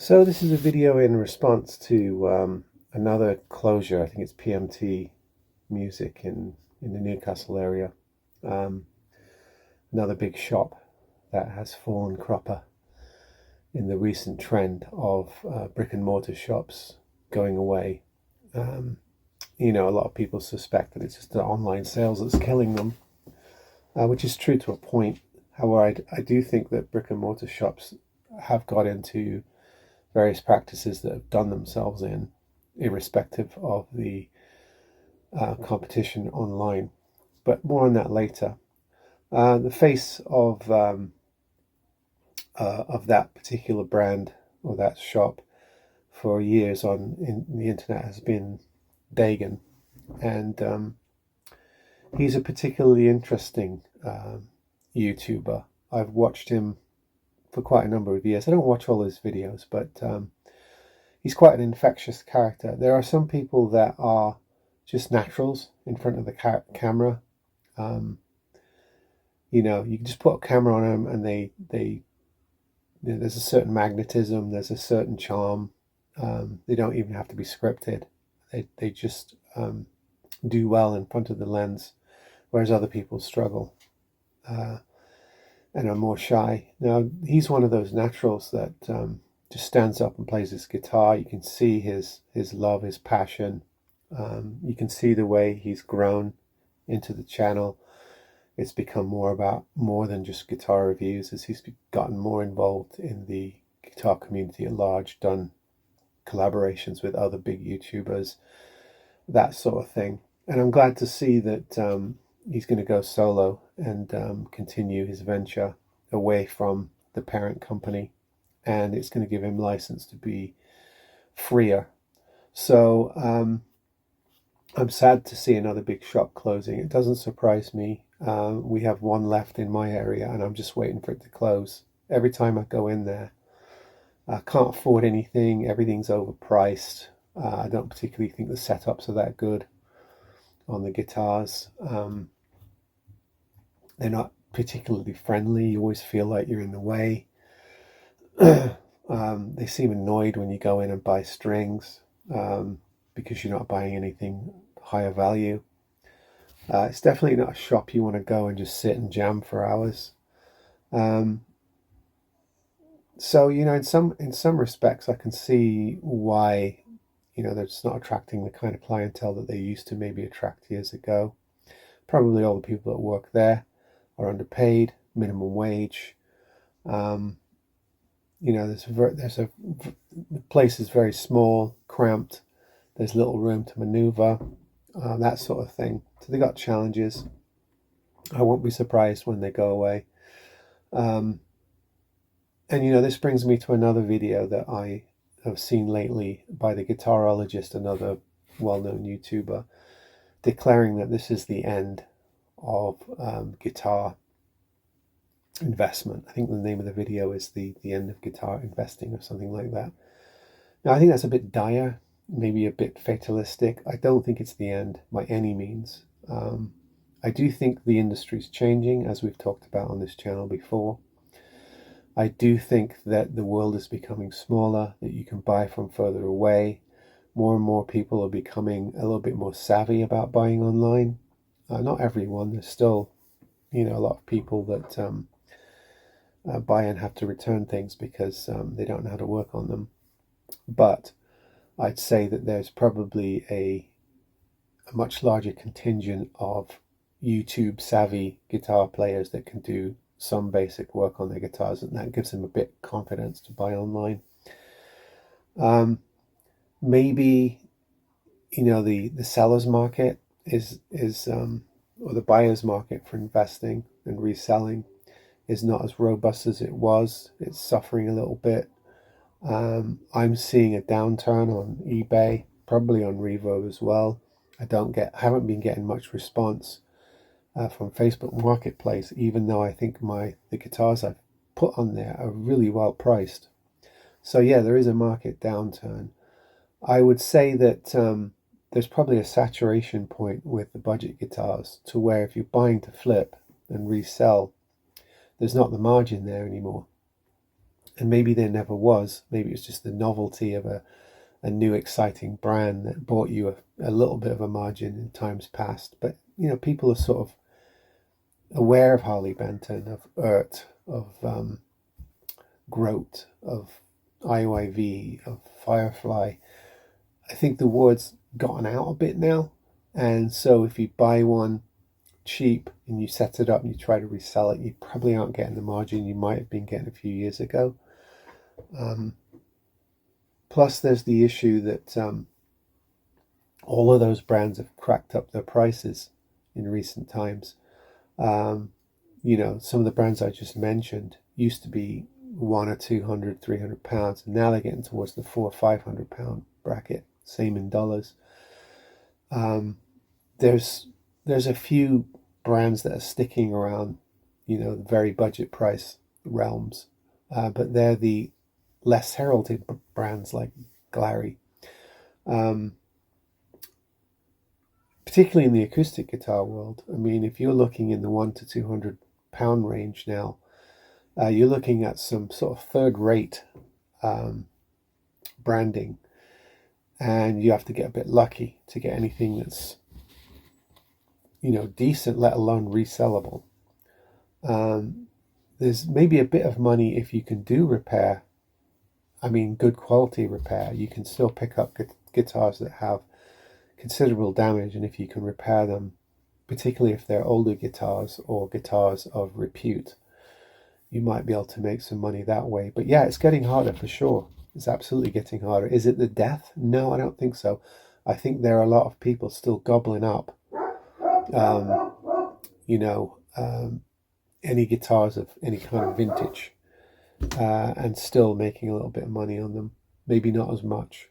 So this is a video in response to another closure. I think it's PMT Music in the Newcastle area. Um, Another big shop that has fallen cropper in the recent trend of brick and mortar shops going away. Um, a lot of people suspect that it's just the online sales that's killing them, which is true to a point. However, I do think that brick and mortar shops have got into various practices that have done themselves in, irrespective of the competition online. But more on that later. The face of that particular brand or that shop for years on in the internet has been Dagan, and he's a particularly interesting YouTuber. I've watched him for quite a number of years. I don't watch all his videos, but he's quite an infectious character. There are some people that are just naturals in front of the camera. Um, you can just put a camera on them, and there's a certain magnetism, there's a certain charm. They don't even have to be scripted. They just do well in front of the lens, whereas other people struggle uh, and are more shy. Now he's one of those naturals that just stands up and plays his guitar. You can see his love, his passion. You can see the way he's grown into the channel. It's become more than just guitar reviews, as he's gotten more involved in the guitar community at large, done collaborations with other big YouTubers, that sort of thing. And I'm glad to see that he's going to go solo and continue his venture away from the parent company, and it's going to give him license to be freer. So I'm sad to see another big shop closing. It doesn't surprise me. We have one left in my area, and I'm just waiting for it to close. Every time I go in there, I can't afford anything. Everything's overpriced. I don't particularly think the setups are that good on the guitars. They're not particularly friendly. You always feel like you're in the way. They seem annoyed when you go in and buy strings because you're not buying anything higher value. It's definitely not a shop you want to go and just sit and jam for hours. Um, so in some respects, I can see why they're just not attracting the kind of clientele that they used to maybe attract years ago. Probably all the people that work there are underpaid, minimum wage. Um, the place is very small, cramped. There's little room to maneuver, that sort of thing. So they got challenges. I won't be surprised when they go away. Um, and this brings me to another video that I have seen lately by the Guitarologist, another well-known YouTuber, declaring that this is the end of guitar investment. I think the name of the video is the end of guitar investing or something like that. Now I think that's a bit dire, maybe a bit fatalistic. I don't think it's the end by any means. I do think the industry's changing, as we've talked about on this channel before. I do think that the world is becoming smaller, that you can buy from further away. More and more people are becoming a little bit more savvy about buying online. Not everyone. There's still, a lot of people that buy and have to return things because they don't know how to work on them. But I'd say that there's probably a much larger contingent of YouTube savvy guitar players that can do some basic work on their guitars, and that gives them a bit of confidence to buy online. Maybe the seller's market is or the buyer's market for investing and reselling is not as robust as it was. It's suffering a little bit. I'm seeing a downturn on eBay, probably on Reverb as well. Haven't been getting much response from Facebook Marketplace, even though I think the guitars I've put on there are really well priced. So yeah, there is a market downturn. I would say that there's probably a saturation point with the budget guitars, to where if you're buying to flip and resell, there's not the margin there anymore. And maybe there never was. Maybe it was just the novelty of a new exciting brand that bought you a little bit of a margin in times past. But people are sort of aware of Harley Benton, of Urt, of Grote, of IOIV, of Firefly. I think the word's gotten out a bit now, and so if you buy one cheap and you set it up and you try to resell it, you probably aren't getting the margin you might have been getting a few years ago. Plus, there's the issue that all of those brands have cracked up their prices in recent times. Some of the brands I just mentioned used to be £100 or £200, £300, and now they're getting towards the £400 or £500 bracket. Same in dollars. There's a few brands that are sticking around, the very budget price realms, but they're the less heralded brands like Glary. Particularly in the acoustic guitar world. I mean, if you're looking in the £100 to £200 range now, you're looking at some sort of third-rate branding, and you have to get a bit lucky to get anything that's decent, let alone resellable. There's maybe a bit of money if you can do repair. I mean, good quality repair. You can still pick up guitars that have considerable damage, and if you can repair them, particularly if they're older guitars or guitars of repute, you might be able to make some money that way. But yeah, it's getting harder for sure. It's absolutely getting harder. Is it the death? No, I don't think so. I think there are a lot of people still gobbling up any guitars of any kind of vintage, and still making a little bit of money on them. Maybe not as much,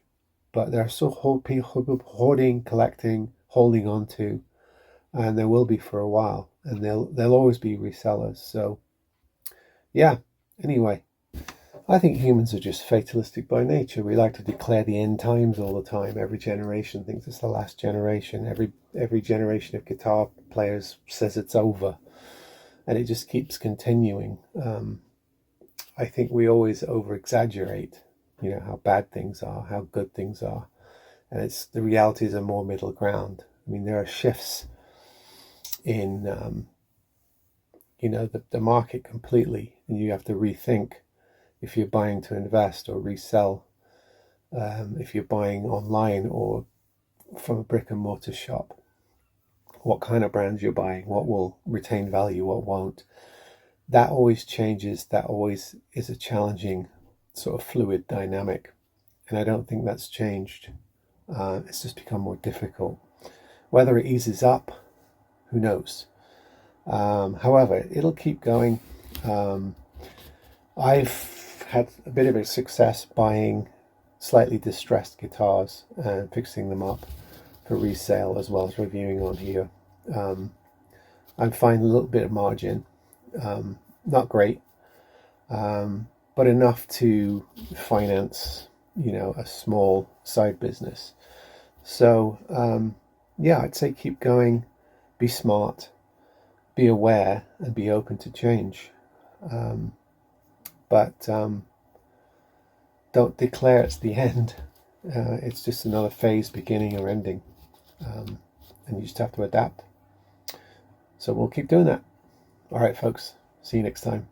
but there are still people hoarding, collecting, holding on to, and there will be for a while, and they'll always be resellers. So yeah, anyway, I think humans are just fatalistic by nature. We like to declare the end times all the time. Every generation thinks it's the last generation. Every generation of guitar players says it's over, and it just keeps continuing. I think we always over-exaggerate, how bad things are, how good things are, and the reality is a more middle ground. I mean, there are shifts in the market completely, and you have to rethink if you're buying to invest or resell, if you're buying online or from a brick and mortar shop, what kind of brands you're buying, what will retain value, what won't. That always changes. That always is a challenging sort of fluid dynamic, and I don't think that's changed. It's just become more difficult. Whether it eases up, who knows? However, it'll keep going. I've had a bit of a success buying slightly distressed guitars and fixing them up for resale, as well as reviewing on here. I'm finding a little bit of margin, not great, but enough to finance, a small side business. So yeah, I'd say keep going, be smart, be aware, and be open to change. But don't declare it's the end. It's just another phase beginning or ending. And you just have to adapt. So we'll keep doing that. All right, folks. See you next time.